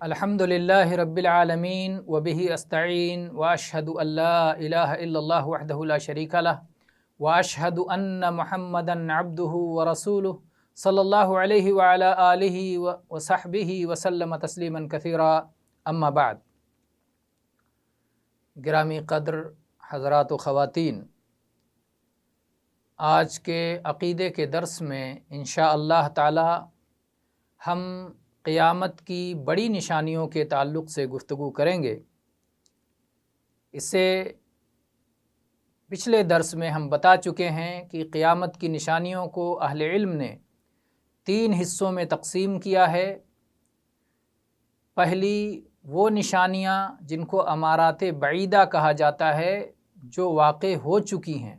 الحمدللہ رب العالمین وبہ استعین واشہد ان لا الہ الا اللہ وحدہ لا شریک لہ واشہد ان محمدا عبدہ ورسولہ صلی اللہ علیہ وعلی آلہ وصحبہ وسلم تسلیما کثیرا اما بعد۔ گرامی قدر حضرات و خواتین، آج کے عقیدے کے درس میں انشاءاللہ تعالی ہم قیامت کی بڑی نشانیوں کے تعلق سے گفتگو کریں گے۔ اس سے پچھلے درس میں ہم بتا چکے ہیں کہ قیامت کی نشانیوں کو اہل علم نے 3 حصوں میں تقسیم کیا ہے۔ پہلی وہ نشانیاں جن کو امارات بعیدہ کہا جاتا ہے، جو واقع ہو چکی ہیں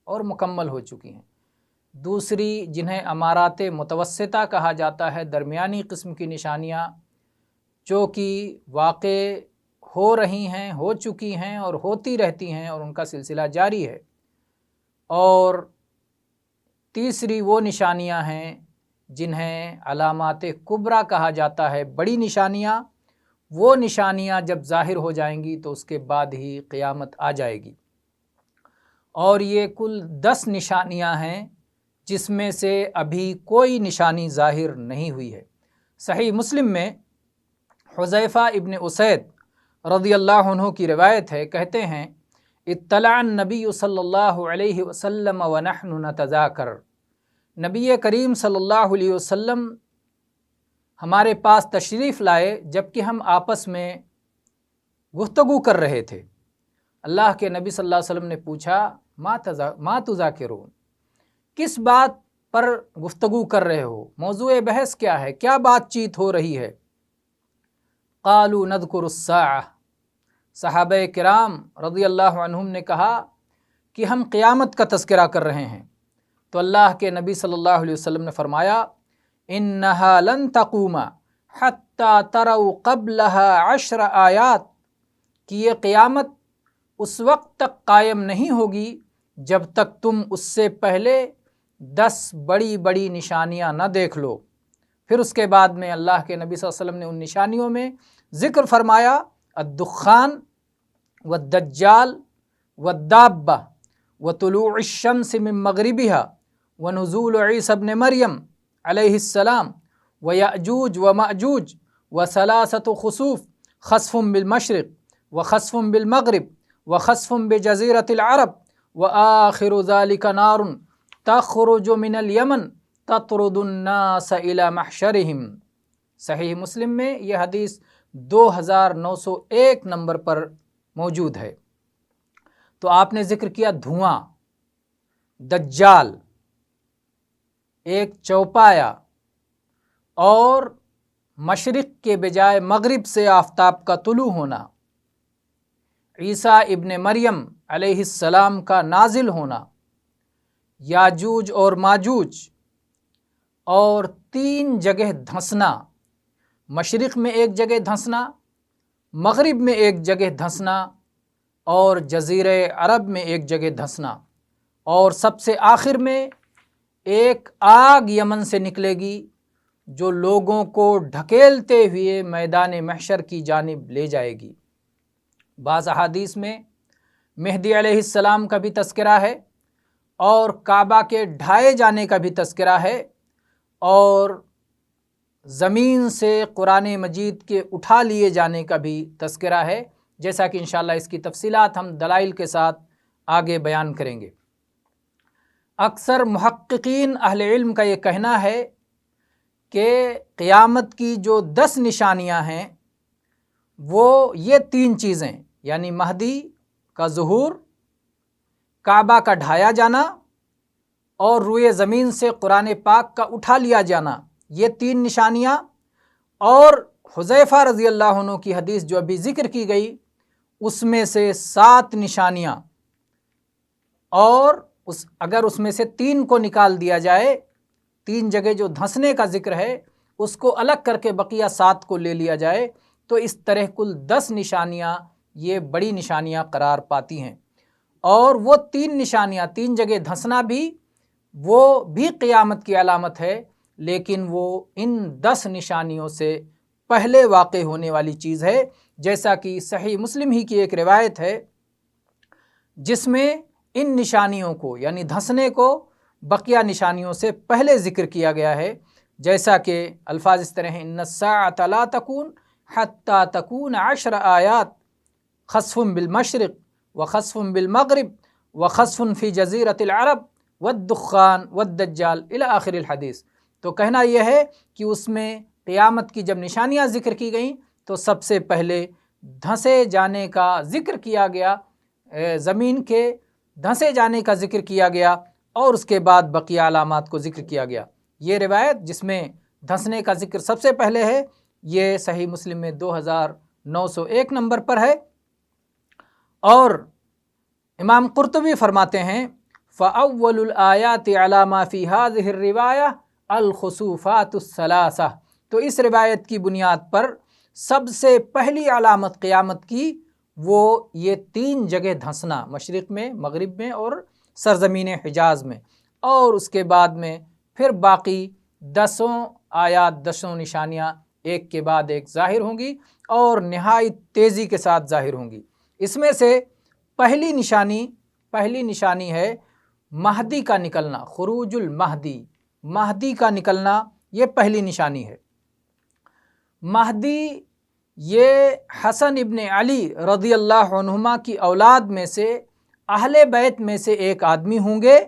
اور مکمل ہو چکی ہیں۔ دوسری جنہیں امارات متوسطہ کہا جاتا ہے، درمیانی قسم کی نشانیاں جو کہ واقع ہو رہی ہیں، ہو چکی ہیں اور ہوتی رہتی ہیں اور ان کا سلسلہ جاری ہے۔ اور تیسری وہ نشانیاں ہیں جنہیں علامات کبریٰ کہا جاتا ہے، بڑی نشانیاں۔ وہ نشانیاں جب ظاہر ہو جائیں گی تو اس کے بعد ہی قیامت آ جائے گی۔ اور یہ کل 10 نشانیاں ہیں جس میں سے ابھی کوئی نشانی ظاہر نہیں ہوئی ہے۔ صحیح مسلم میں حذیفہ ابن اسید رضی اللہ عنہ کی روایت ہے، کہتے ہیں اطلع النبی صلی اللہ علیہ وسلم ونحن نتذاکر، نبی کریم صلی اللہ علیہ وسلم ہمارے پاس تشریف لائے جبکہ ہم آپس میں گفتگو کر رہے تھے۔ اللہ کے نبی صلی اللہ علیہ وسلم نے پوچھا ما تذاکرون، کس بات پر گفتگو کر رہے ہو؟ موضوع بحث کیا ہے؟ کیا بات چیت ہو رہی ہے؟ قالوا نذکر الساعہ، صحابہ کرام رضی اللہ عنہم نے کہا کہ ہم قیامت کا تذکرہ کر رہے ہیں۔ تو اللہ کے نبی صلی اللہ علیہ وسلم نے فرمایا انہا لن تقوم حتی تروا قبلها 10 آیات، کہ یہ قیامت اس وقت تک قائم نہیں ہوگی جب تک تم اس سے پہلے 10 بڑی بڑی نشانیاں نہ دیکھ لو۔ پھر اس کے بعد میں اللہ کے نبی صلی اللہ علیہ وسلم نے ان نشانیوں میں ذکر فرمایا الدخان والدجال والدابہ وطلوع الشمس من مغربها ونزول عیسی ابن مریم علیہ السلام ویأجوج ومأجوج وثلاثۃ خسوف، خسف بالمشرق وخسف بالمغرب وخسف بجزیرۃ العرب وآخر ذلك نار تخرج من الیمن تطرد الناس الى محشرهم۔ صحیح مسلم میں یہ حدیث 2901 نمبر پر موجود ہے۔ تو آپ نے ذکر کیا دھواں، دجال، ایک چوپایا، اور مشرق کے بجائے مغرب سے آفتاب کا طلوع ہونا، عیسیٰ ابن مریم علیہ السلام کا نازل ہونا، یاجوج اور ماجوج، اور 3 جگہ دھنسنا، مشرق میں ایک جگہ دھنسنا، مغرب میں ایک جگہ دھنسنا، اور جزیرہ عرب میں ایک جگہ دھنسنا، اور سب سے آخر میں ایک آگ یمن سے نکلے گی جو لوگوں کو ڈھکیلتے ہوئے میدان محشر کی جانب لے جائے گی۔ بعض احادیث میں مہدی علیہ السلام کا بھی تذکرہ ہے، اور کعبہ کے ڈھائے جانے کا بھی تذکرہ ہے، اور زمین سے قرآن مجید کے اٹھا لیے جانے کا بھی تذکرہ ہے، جیسا کہ انشاءاللہ اس کی تفصیلات ہم دلائل کے ساتھ آگے بیان کریں گے۔ اکثر محققین اہل علم کا یہ کہنا ہے کہ قیامت کی جو 10 نشانیاں ہیں وہ یہ 3 چیزیں، یعنی مہدی کا ظہور، کعبہ کا ڈھایا جانا، اور روئے زمین سے قرآن پاک کا اٹھا لیا جانا، یہ 3 نشانیاں۔ اور حذیفہ رضی اللہ عنہ کی حدیث جو ابھی ذکر کی گئی اس میں سے 7 نشانیاں، اور اگر اس میں سے 3 کو نکال دیا جائے، 3 جگہ جو دھنسنے کا ذکر ہے اس کو الگ کر کے بقیہ 7 کو لے لیا جائے تو اس طرح کل 10 نشانیاں یہ بڑی نشانیاں قرار پاتی ہیں۔ اور وہ 3 نشانیاں، 3 جگہ دھنسنا بھی وہ بھی قیامت کی علامت ہے، لیکن وہ ان 10 نشانیوں سے پہلے واقع ہونے والی چیز ہے، جیسا کہ صحیح مسلم ہی کی ایک روایت ہے جس میں ان نشانیوں کو یعنی دھنسنے کو بقیہ نشانیوں سے پہلے ذکر کیا گیا ہے، جیسا کہ الفاظ اس طرح ہیں: ان الساعة لا تکون حتی تکون 10 آیات خسف بالمشرق وخسف بالمغرب وخسف فی جزیرۃ العرب والدخان والدجال الی آخر الحدیث۔ تو کہنا یہ ہے کہ اس میں قیامت کی جب نشانیاں ذکر کی گئیں تو سب سے پہلے دھنسے جانے کا ذکر کیا گیا، زمین کے دھنسے جانے کا ذکر کیا گیا، اور اس کے بعد بقیہ علامات کو ذکر کیا گیا۔ یہ روایت جس میں دھنسنے کا ذکر سب سے پہلے ہے، یہ صحیح مسلم میں 2901 نمبر پر ہے۔ اور امام قرطبی فرماتے ہیں فَأَوَّلُ الْآيَاتِ عَلَى مَا فِي هَذِهِ الرِّوَایَةِ الْخُسُوفَاتُ الثَّلَاثَةُ۔ تو اس روایت کی بنیاد پر سب سے پہلی علامت قیامت کی وہ یہ 3 جگہ دھنسنا، مشرق میں، مغرب میں اور سرزمین حجاز میں، اور اس کے بعد میں پھر باقی 10 آیات، 10 نشانیاں ایک کے بعد ایک ظاہر ہوں گی اور نہایت تیزی کے ساتھ ظاہر ہوں گی۔ اس میں سے پہلی نشانی ہے مہدی کا نکلنا، خروج المہدی، مہدی کا نکلنا، یہ پہلی نشانی ہے۔ مہدی یہ حسن ابن علی رضی اللہ عنہما کی اولاد میں سے، اہل بیت میں سے ایک آدمی ہوں گے۔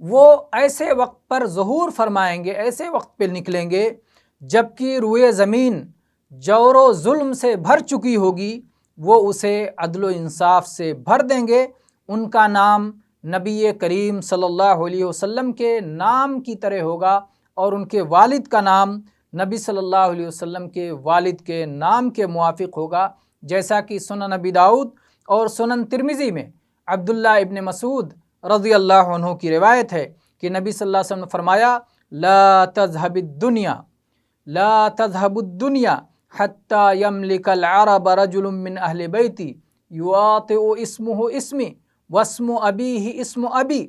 وہ ایسے وقت پر ظہور فرمائیں گے، ایسے وقت پہ نکلیں گے جبکہ روئے زمین جور و ظلم سے بھر چکی ہوگی، وہ اسے عدل و انصاف سے بھر دیں گے۔ ان کا نام نبی کریم صلی اللہ علیہ وسلم کے نام کی طرح ہوگا، اور ان کے والد کا نام نبی صلی اللہ علیہ وسلم کے والد کے نام کے موافق ہوگا، جیسا کہ سنن نبی داؤد اور سنن ترمذی میں عبداللہ ابن مسعود رضی اللہ عنہ کی روایت ہے کہ نبی صلی اللہ علیہ وسلم نے فرمایا لا تذهب الدنیا حتی یملک العرب رجل من اہل بیتی یواطئ اسمہ اسمی واسم ابیہ اسم ابی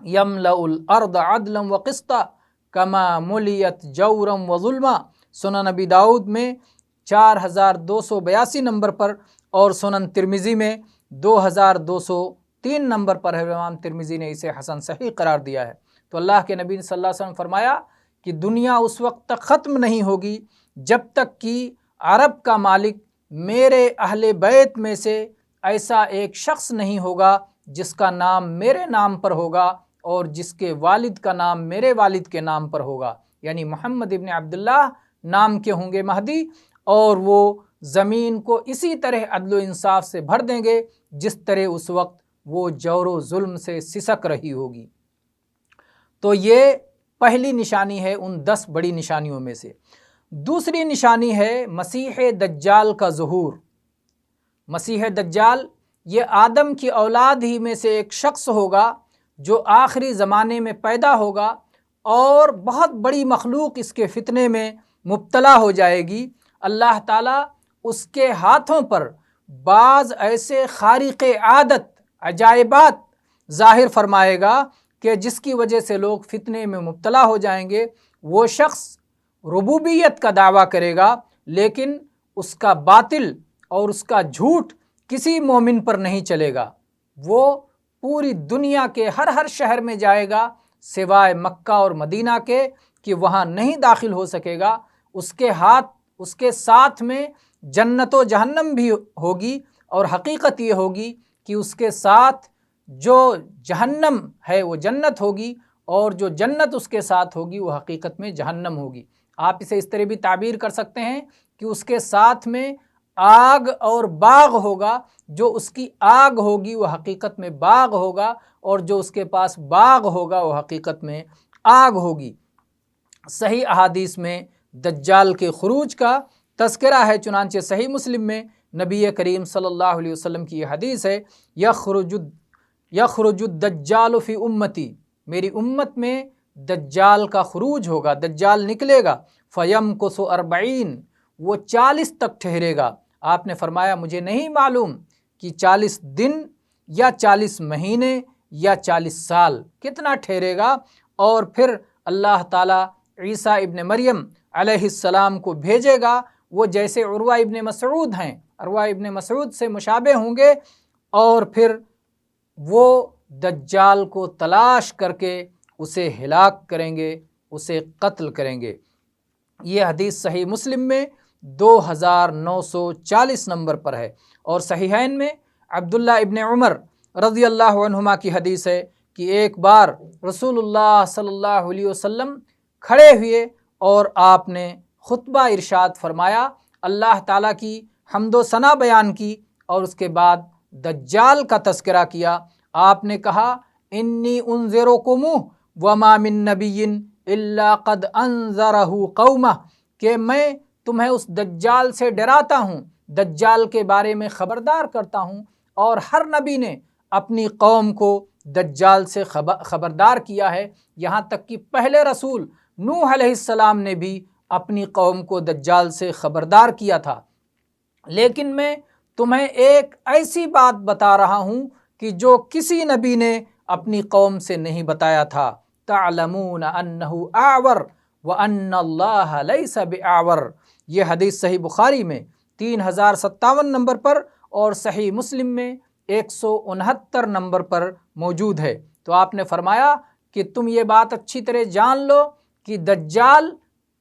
یملأ الارض عدلا وقسطا کما ملیت جورا وظلما۔ سنن نبی داؤد میں 4282 نمبر پر اور سنن ترمذی میں 2203 نمبر پر ہے۔ امام ترمذی نے اسے حسن صحیح قرار دیا ہے۔ تو اللہ کے نبی صلی اللہ علیہ وسلم نے فرمایا کہ دنیا اس وقت تک ختم نہیں ہوگی جب تک کہ عرب کا مالک میرے اہل بیت میں سے ایسا ایک شخص نہیں ہوگا جس کا نام میرے نام پر ہوگا اور جس کے والد کا نام میرے والد کے نام پر ہوگا، یعنی محمد ابن عبداللہ نام کے ہوں گے مہدی، اور وہ زمین کو اسی طرح عدل و انصاف سے بھر دیں گے جس طرح اس وقت وہ جور و ظلم سے سسک رہی ہوگی۔ تو یہ پہلی نشانی ہے ان 10 بڑی نشانیوں میں سے۔ دوسری نشانی ہے مسیح دجال کا ظہور۔ مسیح دجال یہ آدم کی اولاد ہی میں سے ایک شخص ہوگا جو آخری زمانے میں پیدا ہوگا، اور بہت بڑی مخلوق اس کے فتنے میں مبتلا ہو جائے گی۔ اللہ تعالیٰ اس کے ہاتھوں پر بعض ایسے خارق عادت عجائبات ظاہر فرمائے گا کہ جس کی وجہ سے لوگ فتنے میں مبتلا ہو جائیں گے۔ وہ شخص ربوبیت کا دعویٰ کرے گا، لیکن اس کا باطل اور اس کا جھوٹ کسی مومن پر نہیں چلے گا۔ وہ پوری دنیا کے ہر شہر میں جائے گا سوائے مکہ اور مدینہ کے، کہ وہاں نہیں داخل ہو سکے گا۔ اس کے ساتھ میں جنت و جہنم بھی ہوگی، اور حقیقت یہ ہوگی کہ اس کے ساتھ جو جہنم ہے وہ جنت ہوگی، اور جو جنت اس کے ساتھ ہوگی وہ حقیقت میں جہنم ہوگی۔ آپ اسے اس طرح بھی تعبیر کر سکتے ہیں کہ اس کے ساتھ میں آگ اور باغ ہوگا، جو اس کی آگ ہوگی وہ حقیقت میں باغ ہوگا، اور جو اس کے پاس باغ ہوگا وہ حقیقت میں آگ ہوگی۔ صحیح احادیث میں دجال کے خروج کا تذکرہ ہے، چنانچہ صحیح مسلم میں نبی کریم صلی اللہ علیہ وسلم کی یہ حدیث ہے یخرج الدجال فی امتی، میری امت میں دجال کا خروج ہوگا، دجال نکلے گا، فیمکث 40، وہ 40 تک ٹھہرے گا۔ آپ نے فرمایا مجھے نہیں معلوم کہ 40 دن یا 40 مہینے یا 40 سال کتنا ٹھہرے گا، اور پھر اللہ تعالیٰ عیسیٰ ابن مریم علیہ السلام کو بھیجے گا، وہ جیسے عروہ ابن مسعود ہیں، عروہ ابن مسعود سے مشابہ ہوں گے، اور پھر وہ دجال کو تلاش کر کے اسے ہلاک کریں گے، اسے قتل کریں گے۔ یہ حدیث صحیح مسلم میں 2940 نمبر پر ہے، اور صحیحین میں عبداللہ ابن عمر رضی اللہ عنہما کی حدیث ہے کہ ایک بار رسول اللہ صلی اللہ علیہ وسلم کھڑے ہوئے اور آپ نے خطبہ ارشاد فرمایا، اللہ تعالیٰ کی حمد و ثنا بیان کی، اور اس کے بعد دجال کا تذکرہ کیا۔ آپ نے کہا انی انذرکم وما من نبی الا قد انذرہ قومہ، کہ میں تمہیں اس دجال سے ڈراتا ہوں، دجال کے بارے میں خبردار کرتا ہوں، اور ہر نبی نے اپنی قوم کو دجال سے خبردار کیا ہے، یہاں تک کہ پہلے رسول نوح علیہ السلام نے بھی اپنی قوم کو دجال سے خبردار کیا تھا۔ لیکن میں تمہیں ایک ایسی بات بتا رہا ہوں کہ جو کسی نبی نے اپنی قوم سے نہیں بتایا تھا، تعلمون انہ اعور وان اللہ لیس باعور۔ یہ حدیث صحیح بخاری میں 3057 نمبر پر اور صحیح مسلم میں 169 نمبر پر موجود ہے۔ تو آپ نے فرمایا کہ تم یہ بات اچھی طرح جان لو کہ دجال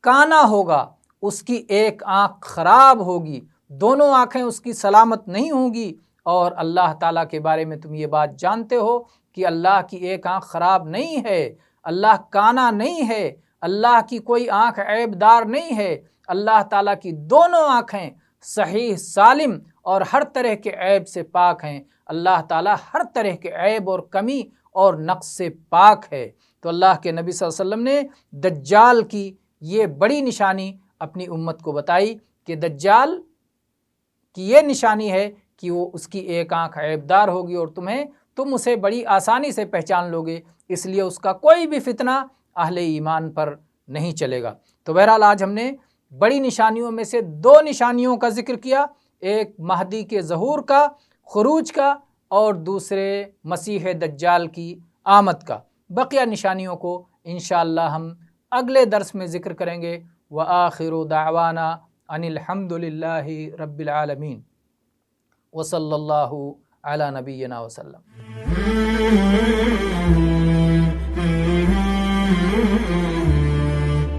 کانا ہوگا، اس کی ایک آنکھ خراب ہوگی، دونوں آنکھیں اس کی سلامت نہیں ہوں گی، اور اللہ تعالیٰ کے بارے میں تم یہ بات جانتے ہو کہ اللہ کی ایک آنکھ خراب نہیں ہے، اللہ کانا نہیں ہے، اللہ کی کوئی آنکھ عیب دار نہیں ہے، اللہ تعالیٰ کی دونوں آنکھیں صحیح سالم اور ہر طرح کے عیب سے پاک ہیں، اللہ تعالیٰ ہر طرح کے عیب اور کمی اور نقص سے پاک ہے۔ تو اللہ کے نبی صلی اللہ علیہ وسلم نے دجال کی یہ بڑی نشانی اپنی امت کو بتائی کہ دجال کی یہ نشانی ہے کہ وہ اس کی ایک آنکھ عیب دار ہوگی، اور تم اسے بڑی آسانی سے پہچان لوگے، اس لیے اس کا کوئی بھی فتنہ اہل ایمان پر نہیں چلے گا۔ تو بہرحال آج ہم نے بڑی نشانیوں میں سے 2 نشانیوں کا ذکر کیا، ایک مہدی کے ظہور کا، خروج کا، اور دوسرے مسیح دجال کی آمد کا۔ بقیہ نشانیوں کو انشاءاللہ ہم اگلے درس میں ذکر کریں گے۔ وآخر دعوانا ان الحمد للہ رب العالمین، وصلی اللہ علی نبینا وسلم۔